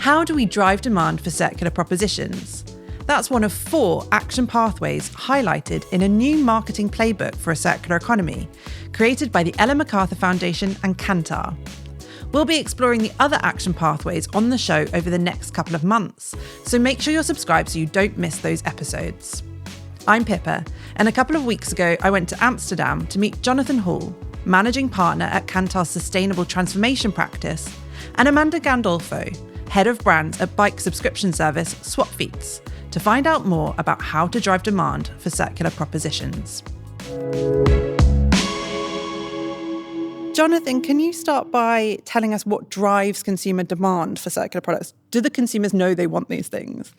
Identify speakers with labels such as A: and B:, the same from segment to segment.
A: How do we drive demand for circular propositions? That's one of 4 action pathways highlighted in a new marketing playbook for a circular economy, created by the MacArthur Foundation and Kantar. We'll be exploring the other action pathways on the show over the next couple of months, so make sure you're subscribed so you don't miss those episodes. I'm Pippa, and a couple of weeks ago I went to Amsterdam to meet Jonathan Hall, Managing Partner at Kantar's Sustainable Transformation Practice, and Amanda Gandolfo, Head of Brands at bike subscription service Swapfiets, to find out more about how to drive demand for circular propositions. Jonathan, can you start by telling us what drives consumer demand for circular products? Do the consumers know they want these things?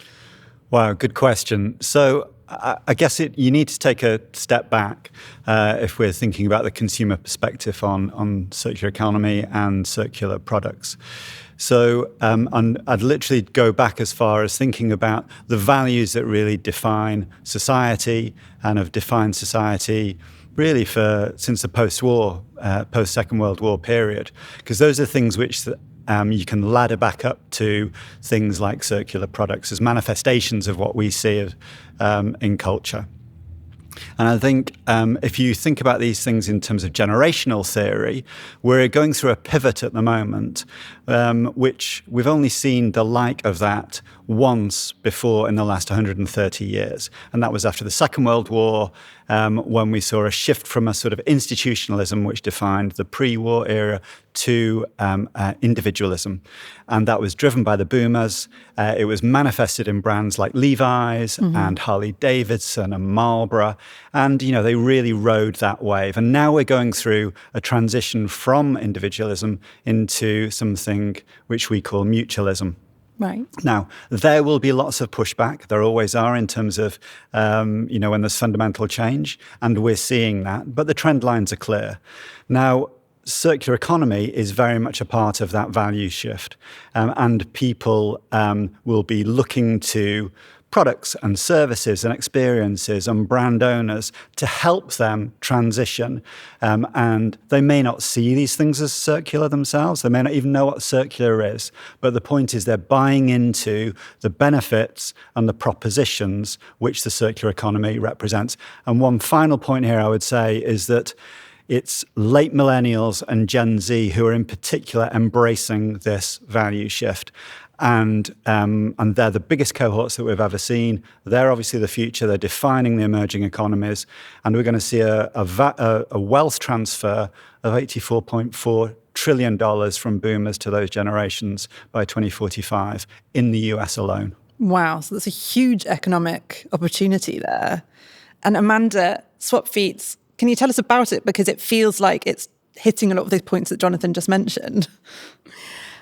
B: Wow, good question. So I guess you need to take a step back if we're thinking about the consumer perspective on circular economy and circular products. So and I'd literally go back as far as thinking about the values that really define society and have defined society really since the post-war, post-Second World War period, because those are things which you can ladder back up to things like circular products as manifestations of what we see in culture. And I think if you think about these things in terms of generational theory, we're going through a pivot at the moment, which we've only seen the like of that once before in the last 130 years. And that was after the Second World War, when we saw a shift from a sort of institutionalism, which defined the pre-war era, to individualism. And that was driven by the boomers. It was manifested in brands like Levi's and Harley Davidson and Marlboro. And, they really rode that wave. And now we're going through a transition from individualism into something which we call mutualism.
A: Right.
B: Now, there will be lots of pushback. There always are in terms of, when there's fundamental change. And we're seeing that. But the trend lines are clear. Now, circular economy is very much a part of that value shift. And people will be looking to products and services and experiences and brand owners to help them transition. And they may not see these things as circular themselves. They may not even know what circular is. But the point is they're buying into the benefits and the propositions which the circular economy represents. And one final point here I would say is that it's late millennials and Gen Z who are in particular embracing this value shift. And they're the biggest cohorts that we've ever seen. They're obviously the future. They're defining the emerging economies. And we're going to see a wealth transfer of $84.4 trillion from boomers to those generations by 2045 in the US alone.
A: Wow, so that's a huge economic opportunity there. And Amanda, Swapfiets, can you tell us about it? Because it feels like it's hitting a lot of those points that Jonathan just mentioned.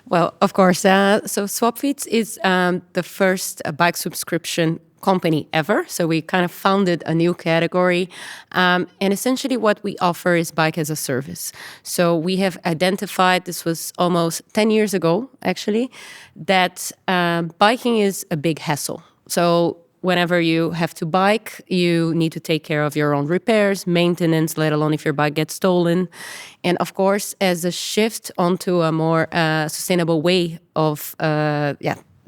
C: Well, of course. So Swapfiets is the first bike subscription company ever. So we kind of founded a new category. And essentially what we offer is bike as a service. So we have identified, this was almost 10 years ago, actually, that biking is a big hassle. So whenever you have to bike, you need to take care of your own repairs, maintenance, let alone if your bike gets stolen. And of course, as a shift onto a more sustainable way of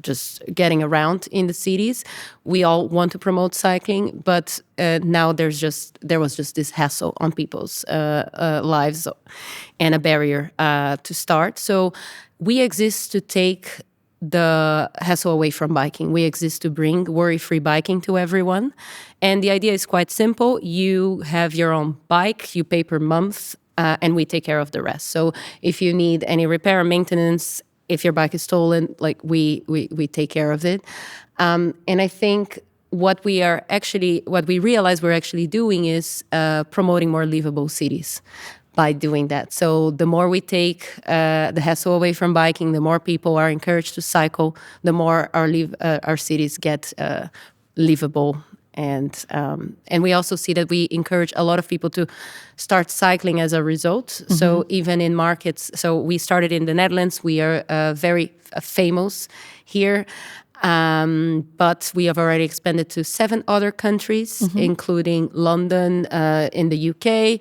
C: just getting around in the cities, we all want to promote cycling, but now there was just this hassle on people's lives and a barrier to start. So we exist to take the hassle away from biking. We exist to bring worry-free biking to everyone. And the idea is quite simple. You have your own bike, you pay per month, and we take care of the rest. So if you need any repair or maintenance, if your bike is stolen, we take care of it. And I think what we realize we're actually doing is promoting more livable cities by doing that. So the more we take the hassle away from biking, the more people are encouraged to cycle, the more our cities get livable. And we also see that we encourage a lot of people to start cycling as a result. Mm-hmm. So even in markets, so we started in the Netherlands. We are very famous here. But we have already expanded to 7 other countries, including London, in the UK,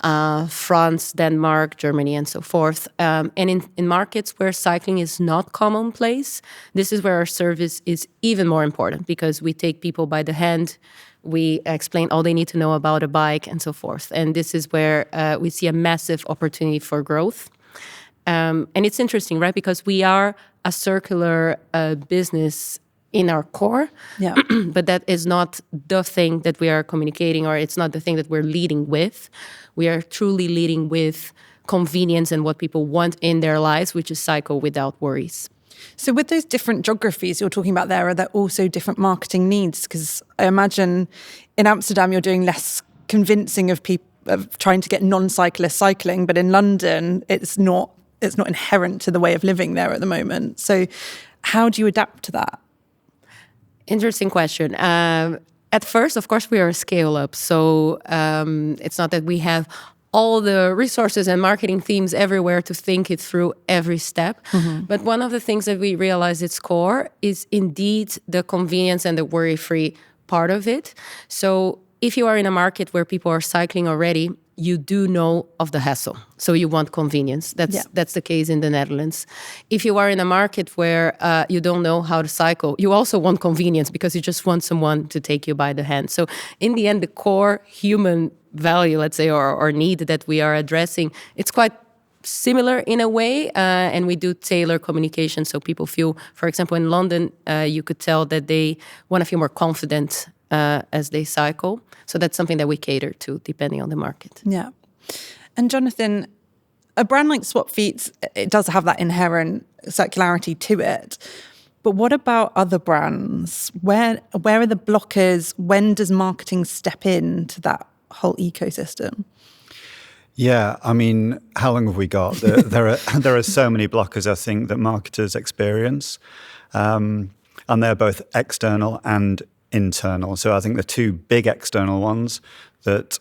C: France, Denmark, Germany, and so forth. And in markets where cycling is not commonplace, this is where our service is even more important, because we take people by the hand, we explain all they need to know about a bike, and so forth. And this is where we see a massive opportunity for growth. And it's interesting, right? Because we are a circular business in our core, but that is not the thing that we are communicating, or it's not the thing that we're leading with. We are truly leading with convenience and what people want in their lives, which is cycle without worries.
A: So with those different geographies you're talking about there, are there also different marketing needs? Because I imagine in Amsterdam you're doing less convincing of people of trying to get non-cyclists cycling, but in London it's not inherent to the way of living there at the moment. So how do you adapt to that?
C: Interesting question. At first, of course, we are a scale-up. So it's not that we have all the resources and marketing teams everywhere to think it through every step. Mm-hmm. But one of the things that we realize its core is indeed the convenience and the worry-free part of it. So if you are in a market where people are cycling already, you do know of the hassle. So you want convenience. That's the case in the Netherlands. If you are in a market where you don't know how to cycle, you also want convenience, because you just want someone to take you by the hand. So in the end, the core human value, let's say, or need that we are addressing, it's quite similar in a way, and we do tailor communication so people feel, for example, in London, you could tell that they want to feel more confident as they cycle. So that's something that we cater to depending on the market.
A: Yeah. And Jonathan, a brand like Swapfiets, it does have that inherent circularity to it. But what about other brands? Where are the blockers? When does marketing step in to that whole ecosystem?
B: Yeah, I mean, how long have we got? There are so many blockers, I think, that marketers experience. And they're both external and internal. So I think the two big external ones that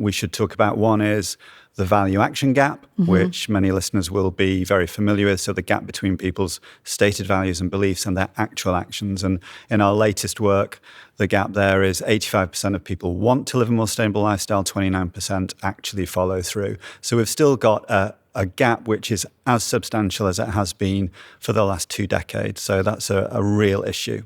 B: we should talk about, one is the value action gap, mm-hmm. which many listeners will be very familiar with. So the gap between people's stated values and beliefs and their actual actions. And in our latest work, the gap there is 85% of people want to live a more sustainable lifestyle, 29% actually follow through. So we've still got a gap which is as substantial as it has been for the last 2 decades. So that's a real issue.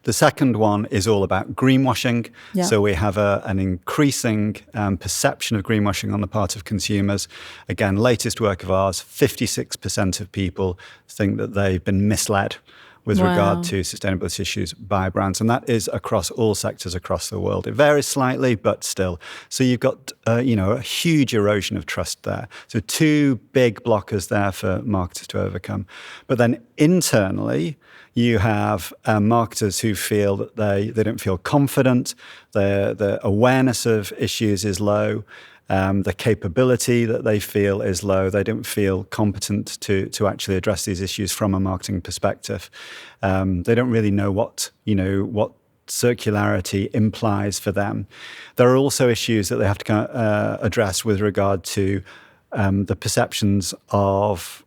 B: The second one is all about greenwashing. Yeah. So we have an increasing perception of greenwashing on the part of consumers. Again, latest work of ours, 56% of people think that they've been misled with regard to sustainability issues by brands. And that is across all sectors across the world. It varies slightly, but still. So you've got a huge erosion of trust there. So 2 big blockers there for marketers to overcome. But then internally, you have marketers who feel that they don't feel confident, the awareness of issues is low, the capability that they feel is low. They don't feel competent to actually address these issues from a marketing perspective. They don't really know what circularity implies for them. There are also issues that they have to address with regard to the perceptions of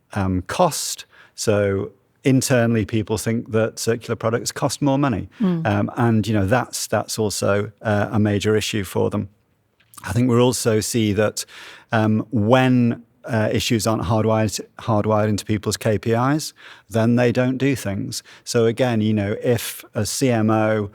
B: cost. So internally, people think that circular products cost more money, and that's also a major issue for them. I think we'll also see that when issues aren't hardwired into people's KPIs, then they don't do things. So again, if a CMO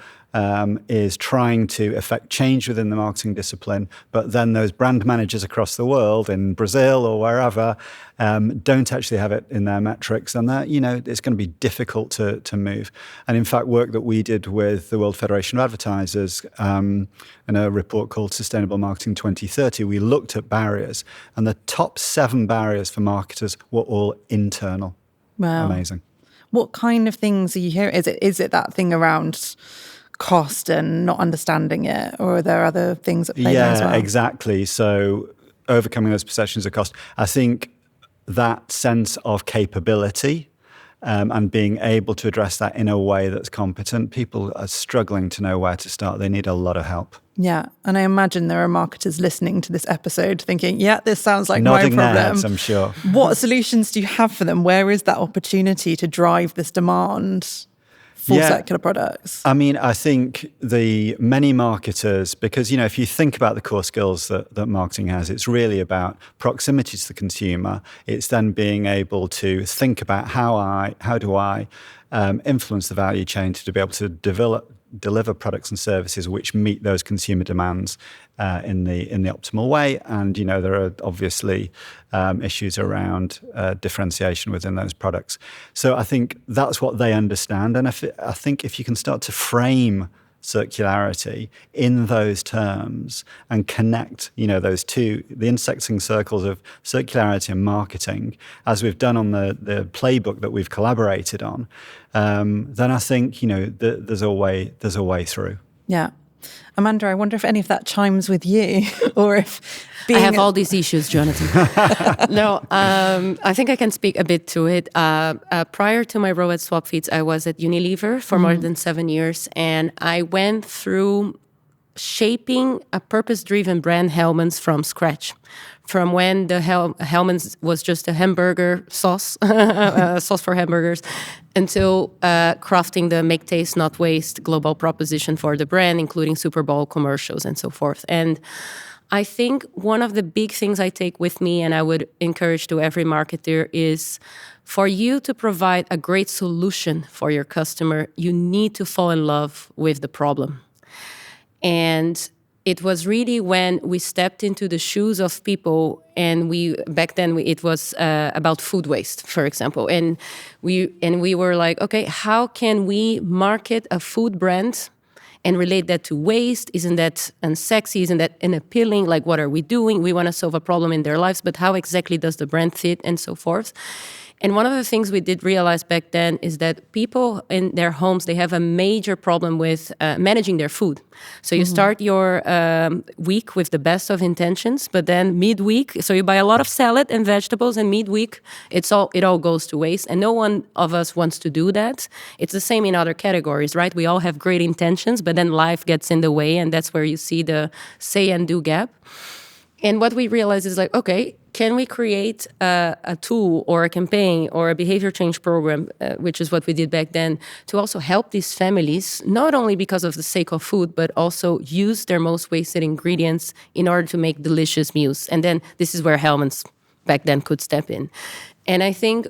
B: is trying to affect change within the marketing discipline, but then those brand managers across the world in Brazil or wherever don't actually have it in their metrics, then that it's going to be difficult to move. And in fact, work that we did with the World Federation of Advertisers in a report called Sustainable Marketing 2030, we looked at barriers, and the top 7 barriers for marketers were all internal.
A: Wow.
B: Amazing.
A: What kind of things are you hearing? Is it that thing around cost and not understanding it, or are there other things at play there as well?
B: Yeah, exactly. So overcoming those perceptions of cost, I think that sense of capability and being able to address that in a way that's competent, people are struggling to know where to start. They need a lot of help.
A: Yeah, and I imagine there are marketers listening to this episode thinking, yeah, this sounds like
B: Nodding
A: my problem.
B: Their heads, I'm sure.
A: What solutions do you have for them? Where is that opportunity to drive this demand for circular products?
B: I mean, I think the many marketers, because, if you think about the core skills that marketing has, it's really about proximity to the consumer. It's then being able to think about how do I influence the value chain to be able to deliver products and services which meet those consumer demands in the optimal way. And there are obviously issues around differentiation within those products. So I think that's what they understand. And I think if you can start to frame circularity in those terms and connect, those two, the intersecting circles of circularity and marketing, as we've done on the playbook that we've collaborated on, then I think, there's a way through.
A: Yeah. Amanda, I wonder if any of that chimes with you, or if
C: I have all these issues, Jonathan. No, I think I can speak a bit to it. Prior to my role at Swapfiets, I was at Unilever for more than 7 years, and I went through shaping a purpose-driven brand, Hellmann's, from scratch. From when the Hellmann's was just a hamburger sauce, sauce for hamburgers, until crafting the Make Taste Not Waste global proposition for the brand, including Super Bowl commercials and so forth. And I think one of the big things I take with me, and I would encourage to every marketer, is for you to provide a great solution for your customer, you need to fall in love with the problem. And it was really when we stepped into the shoes of people, and back then it was about food waste, for example, and we were like, okay, how can we market a food brand and relate that to waste? Isn't that unsexy? Isn't that unappealing? Like, what are we doing? We want to solve a problem in their lives, but how exactly does the brand fit, and so forth? And one of the things we did realize back then is that people in their homes, they have a major problem with managing their food. So you start your week with the best of intentions, but then midweek, so you buy a lot of salad and vegetables, and midweek, it all goes to waste. And no one of us wants to do that. It's the same in other categories, right? We all have great intentions, but then life gets in the way, and that's where you see the say and do gap. And what we realized is like, okay, can we create a tool or a campaign or a behavior change program, which is what we did back then, to also help these families, not only because of the sake of food, but also use their most wasted ingredients in order to make delicious meals. And then this is where Hellmann's back then could step in. And I think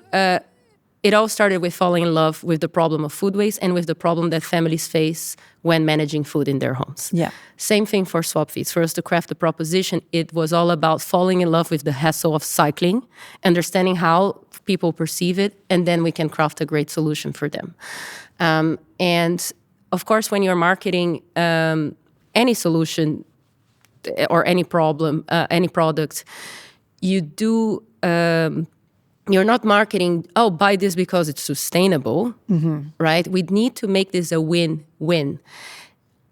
C: it all started with falling in love with the problem of food waste and with the problem that families face when managing food in their homes.
A: Yeah.
C: Same thing for Swapfiets. For us to craft the proposition, it was all about falling in love with the hassle of cycling, understanding how people perceive it, and then we can craft a great solution for them. And of course, when you're marketing any solution or any problem, any product, you do... you're not marketing, buy this because it's sustainable, right? We need to make this a win-win.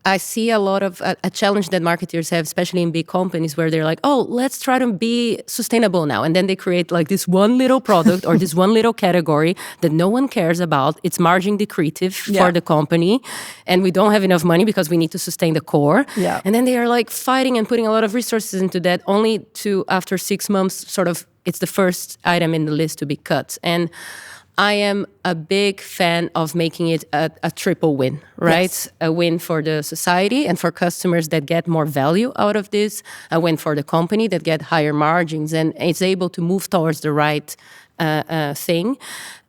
C: I see a lot of a challenge that marketers have, especially in big companies, where they're like, let's try to be sustainable now. And then they create like this one little product or this one little category that no one cares about. It's margin decretive for the company. And we don't have enough money because we need to sustain the core.
A: Yeah.
C: And then they are like fighting and putting a lot of resources into that, only to, after 6 months, sort of, it's the first item in the list to be cut. And I am a big fan of making it a triple win, right? Yes. A win for the society and for customers that get more value out of this, a win for the company that get higher margins and is able to move towards the right thing.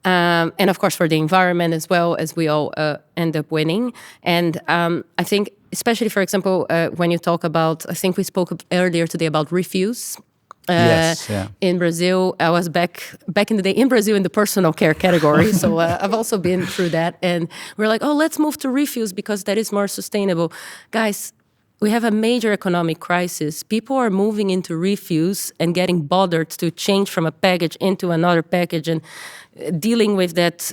C: And of course for the environment as well, as we all end up winning. And I think, especially, for example, when you talk about, I think we spoke earlier today about refuse.
B: Yes, yeah.
C: In Brazil, I was back in the day in Brazil in the personal care category. So I've also been through that. And we're like, let's move to refuse because that is more sustainable. Guys, we have a major economic crisis. People are moving into refuse and getting bothered to change from a package into another package and dealing with that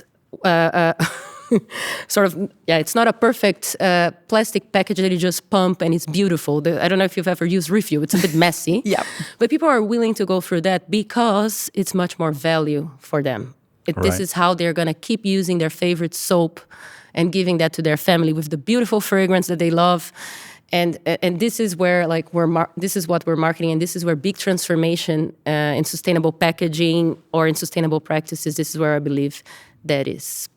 C: sort of, it's not a perfect plastic package that you just pump and it's beautiful. I don't know if you've ever used refuel. It's a bit messy. Yeah. But people are willing to go through that because it's much more value for them. This is how they're going to keep using their favorite soap and giving that to their family with the beautiful fragrance that they love. And this is where this is what we're marketing, and this is where big transformation in sustainable packaging or in sustainable practices, this is where I believe that is.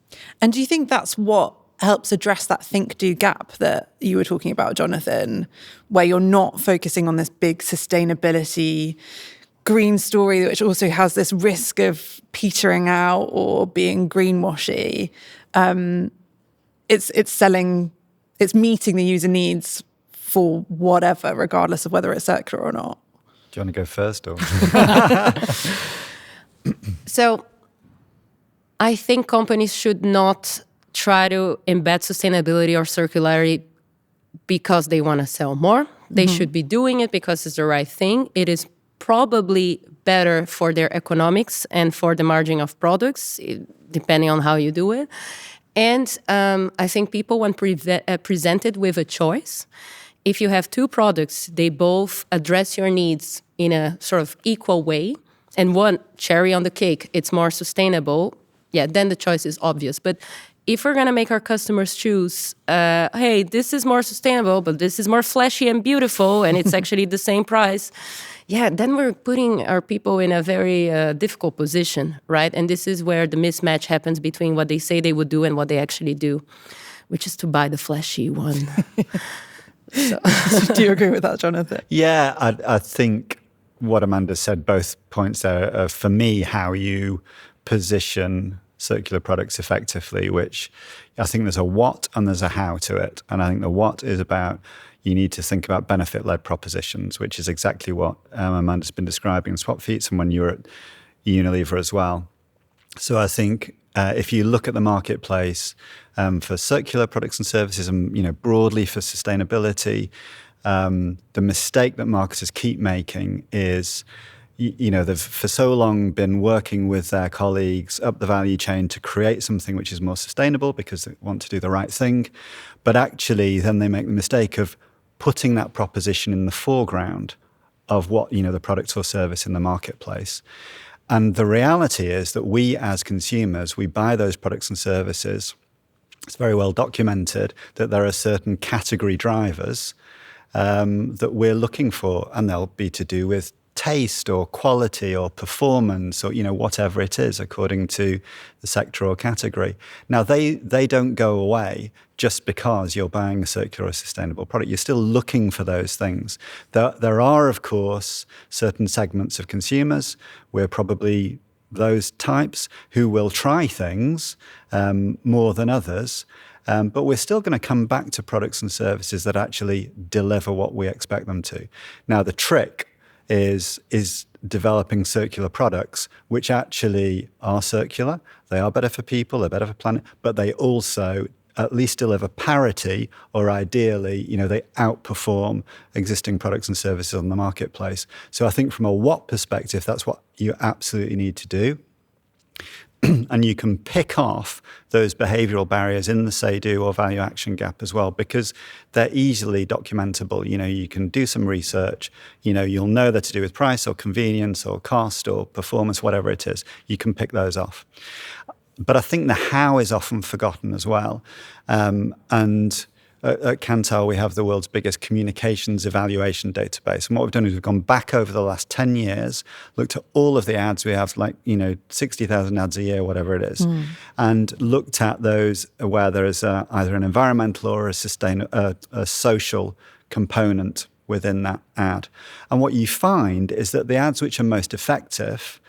A: And do you think that's what helps address that think-do gap that you were talking about, Jonathan, where you're not focusing on this big sustainability green story, which also has this risk of petering out or being greenwashy. It's meeting the user needs for whatever, regardless of whether it's circular or not.
B: Do you want to go first? Or?
C: So I think companies should not try to embed sustainability or circularity because they want to sell more. They should be doing it because it's the right thing. It is probably better for their economics and for the margin of products, depending on how you do it. And I think people, when presented with a choice, if you have two products, they both address your needs in a sort of equal way, and one, cherry on the cake, it's more sustainable, yeah, then the choice is obvious. But if we're going to make our customers choose, hey, this is more sustainable, but this is more flashy and beautiful, and it's actually the same price, yeah, then we're putting our people in a very difficult position, right? And this is where the mismatch happens between what they say they would do and what they actually do, which is to buy the flashy one. So.
A: Do you agree with that, Jonathan?
B: Yeah, I think what Amanda said, both points there, are for me, how you position circular products effectively, which I think there's a what and there's a how to it. And I think the what is about, you need to think about benefit-led propositions, which is exactly what Amanda's been describing in Swapfiets and when you were at Unilever as well. So I think if you look at the marketplace for circular products and services and broadly for sustainability, the mistake that marketers keep making is they've for so long been working with their colleagues up the value chain to create something which is more sustainable because they want to do the right thing. But actually, then they make the mistake of putting that proposition in the foreground of what, the product or service in the marketplace. And the reality is that we as consumers, we buy those products and services. It's very well documented that there are certain category drivers that we're looking for, and they'll be to do with taste or quality or performance or whatever it is according to the sector or category. Now they don't go away just because you're buying a circular or sustainable product. You're still looking for those things. There are, of course, certain segments of consumers, we're probably those types, who will try things more than others. But we're still going to come back to products and services that actually deliver what we expect them to. Now, the trick is developing circular products which actually are circular. They are better for people, they're better for planet, but they also at least deliver parity, or ideally, they outperform existing products and services on the marketplace. So I think from a what perspective, that's what you absolutely need to do. And you can pick off those behavioral barriers in the say-do or value action gap as well, because they're easily documentable. You can do some research, you'll know they're to do with price or convenience or cost or performance, whatever it is. You can pick those off. But I think the how is often forgotten as well. And at Kantar, we have the world's biggest communications evaluation database. And what we've done is we've gone back over the last 10 years, looked at all of the ads. We have 60,000 ads a year, whatever it is, and looked at those where there is either an environmental or a social component within that ad. And what you find is that the ads which are most effective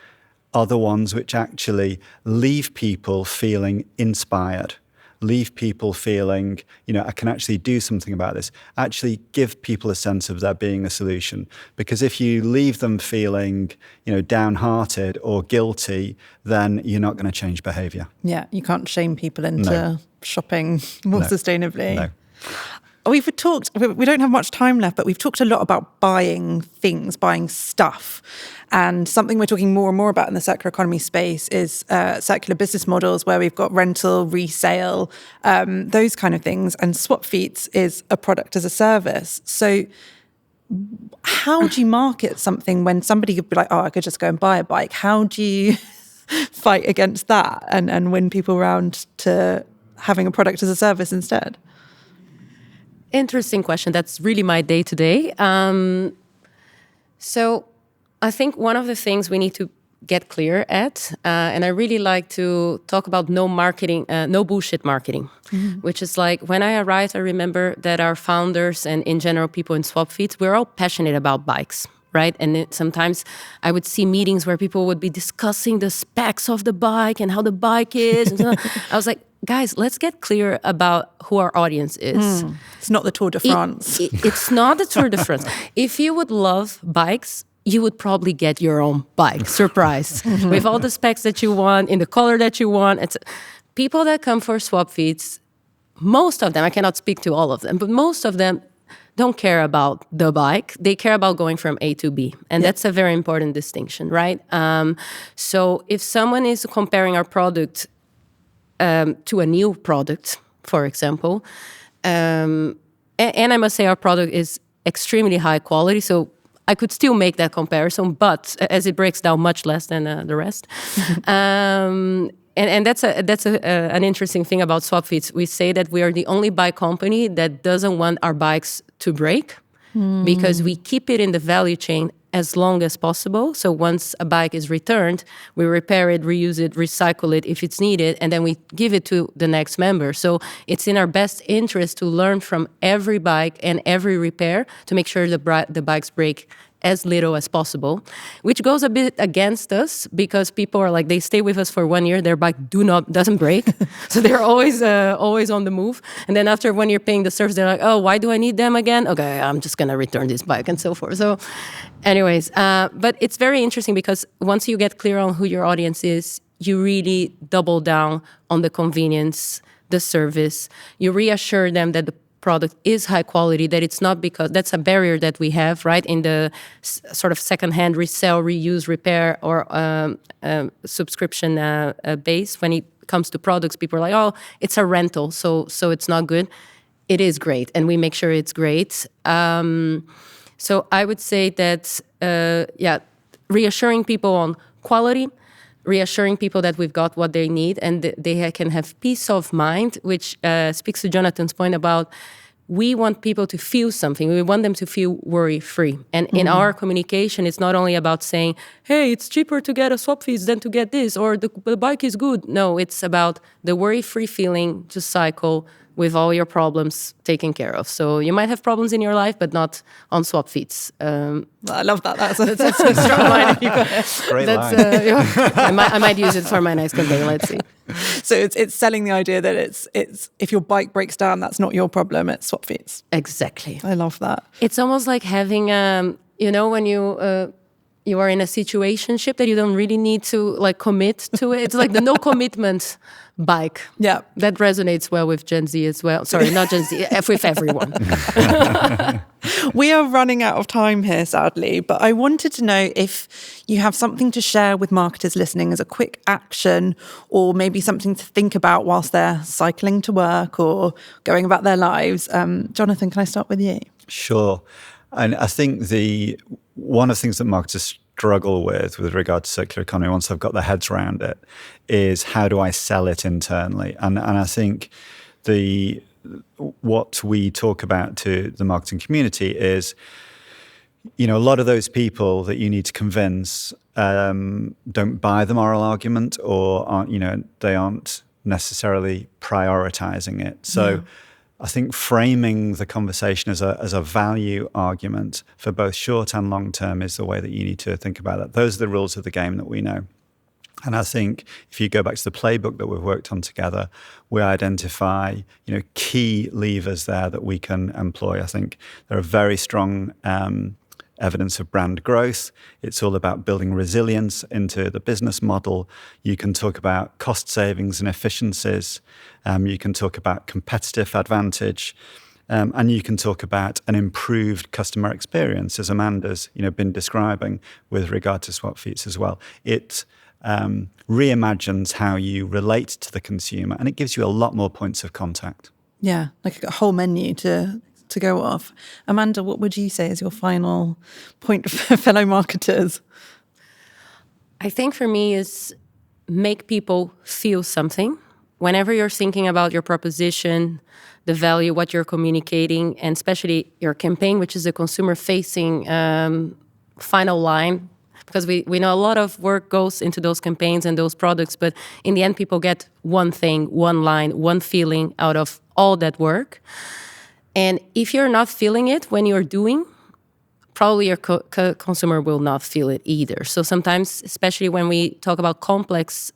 B: are the ones which actually leave people feeling inspired, leave people feeling, I can actually do something about this, actually give people a sense of there being a solution. Because if you leave them feeling, downhearted or guilty, then you're not going to change behavior.
A: Yeah, you can't shame people into shopping more sustainably.
B: No.
A: We don't have much time left, but we've talked a lot about buying things, buying stuff. And something we're talking more and more about in the circular economy space is circular business models where we've got rental, resale, those kind of things. And Swapfiets is a product as a service. So how do you market something when somebody could be like, I could just go and buy a bike? How do you fight against that and win people around to having a product as a service instead?
C: Interesting question. That's really my day-to-day. So I think one of the things we need to get clear at. And I really like to talk about no bullshit marketing, which is like when I arrived, I remember that our founders and in general people in Swapfiets, we're all passionate about bikes. Right. And sometimes I would see meetings where people would be discussing the specs of the bike and how the bike is. And so I was like, guys, let's get clear about who our audience is.
A: It's not the Tour de France.
C: It's not the Tour de France. If you would love bikes, you would probably get your own bike, surprise, with all the specs that you want, in the color that you want. It's people that come for Swapfiets, most of them, I cannot speak to all of them, but most of them don't care about the bike. They care about going from A to B. And that's a very important distinction, right? So if someone is comparing our product to a new product, for example, and I must say our product is extremely high quality, so I could still make that comparison, but as it breaks down much less than the rest. And that's an interesting thing about Swapfiets. We say that we are the only bike company that doesn't want our bikes to break because we keep it in the value chain as long as possible. So once a bike is returned, we repair it, reuse it, recycle it if it's needed, and then we give it to the next member. So it's in our best interest to learn from every bike and every repair to make sure the bikes break as little as possible, which goes a bit against us because people are like, they stay with us for 1 year, their bike doesn't break. So they're always on the move. And then after 1 year paying the service, they're like, oh, why do I need them again? Okay, I'm just gonna return this bike and so forth. So anyways, but it's very interesting because once you get clear on who your audience is, you really double down on the convenience, the service. You reassure them that the product is high quality, that it's not because that's a barrier that we have, right, in the sort of secondhand resell, reuse, repair, or subscription base. When it comes to products, people are like, oh, it's a rental, so it's not good. It is great, and we make sure it's great. So I would say that, reassuring people on quality, reassuring people that we've got what they need and they can have peace of mind, which speaks to Jonathan's point about we want people to feel something. We want them to feel worry-free. And in our communication, it's not only about saying, hey, it's cheaper to get a Swapfiets than to get this, or the bike is good. No, it's about the worry-free feeling to cycle with all your problems taken care of. So you might have problems in your life, but not on Swapfiets.
A: I love that. That's a
C: strong line.
B: Great line.
C: I might use it for my next campaign. Let's see.
A: So it's selling the idea that it's if your bike breaks down, that's not your problem. It's Swapfiets.
C: Exactly.
A: I love that.
C: It's almost like having, when you are in a situationship that you don't really need to like commit to it. It's like the no commitment bike.
A: Yeah.
C: That resonates well with Gen Z as well. Sorry, not Gen Z, with everyone.
A: We are running out of time here, sadly, but I wanted to know if you have something to share with marketers listening as a quick action, or maybe something to think about whilst they're cycling to work or going about their lives. Jonathan, can I start with you?
B: Sure. And I think one of the things that marketers struggle with regard to circular economy, once they've got their heads around it, is how do I sell it internally? And I think what we talk about to the marketing community is, a lot of those people that you need to convince don't buy the moral argument, or they aren't necessarily prioritizing it. So I think framing the conversation as a value argument for both short and long term is the way that you need to think about that. Those are the rules of the game that we know. And I think if you go back to the playbook that we've worked on together, we identify, key levers there that we can employ. I think there are very strong evidence of brand growth. It's all about building resilience into the business model. You can talk about cost savings and efficiencies. You can talk about competitive advantage. And you can talk about an improved customer experience, as Amanda's been describing with regard to Swapfiets as well. It reimagines how you relate to the consumer, and it gives you a lot more points of contact.
A: Yeah, like a whole menu to go off. Amanda, what would you say is your final point for fellow marketers?
C: I think for me is make people feel something. Whenever you're thinking about your proposition, the value, what you're communicating, and especially your campaign, which is a consumer-facing final line Because we know a lot of work goes into those campaigns and those products, but in the end, people get one thing, one line, one feeling out of all that work. And if you're not feeling it when you're doing, probably your consumer will not feel it either. So sometimes, especially when we talk about complex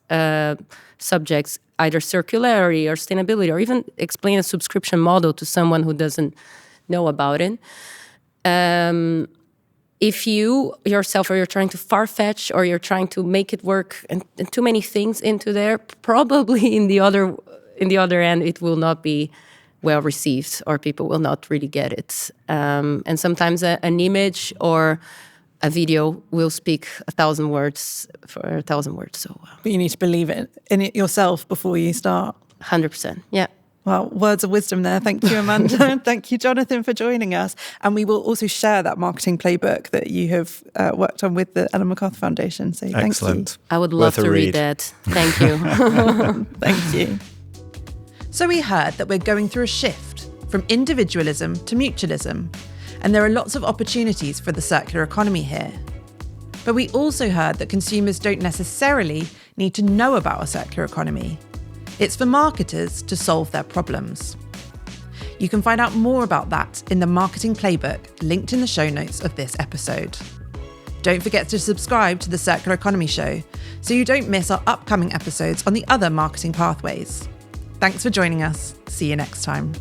C: subjects, either circularity or sustainability, or even explain a subscription model to someone who doesn't know about it, if you yourself, or you're trying to far-fetch, or you're trying to make it work and too many things into there, probably in the other end, it will not be well received, or people will not really get it. And sometimes an image or a video will speak 1,000 words for 1,000 words. So,
A: but you need to believe in it yourself before you start.
C: 100%, yeah.
A: Well, words of wisdom there. Thank you, Amanda. Thank you, Jonathan, for joining us. And we will also share that marketing playbook that you have worked on with the Ellen MacArthur Foundation. So
B: Excellent.
A: Thank you.
C: I would love to read that. Thank you.
A: Thank you. So we heard that we're going through a shift from individualism to mutualism, and there are lots of opportunities for the circular economy here. But we also heard that consumers don't necessarily need to know about a circular economy. It's for marketers to solve their problems. You can find out more about that in the marketing playbook linked in the show notes of this episode. Don't forget to subscribe to the Circular Economy Show so you don't miss our upcoming episodes on the other marketing pathways. Thanks for joining us. See you next time.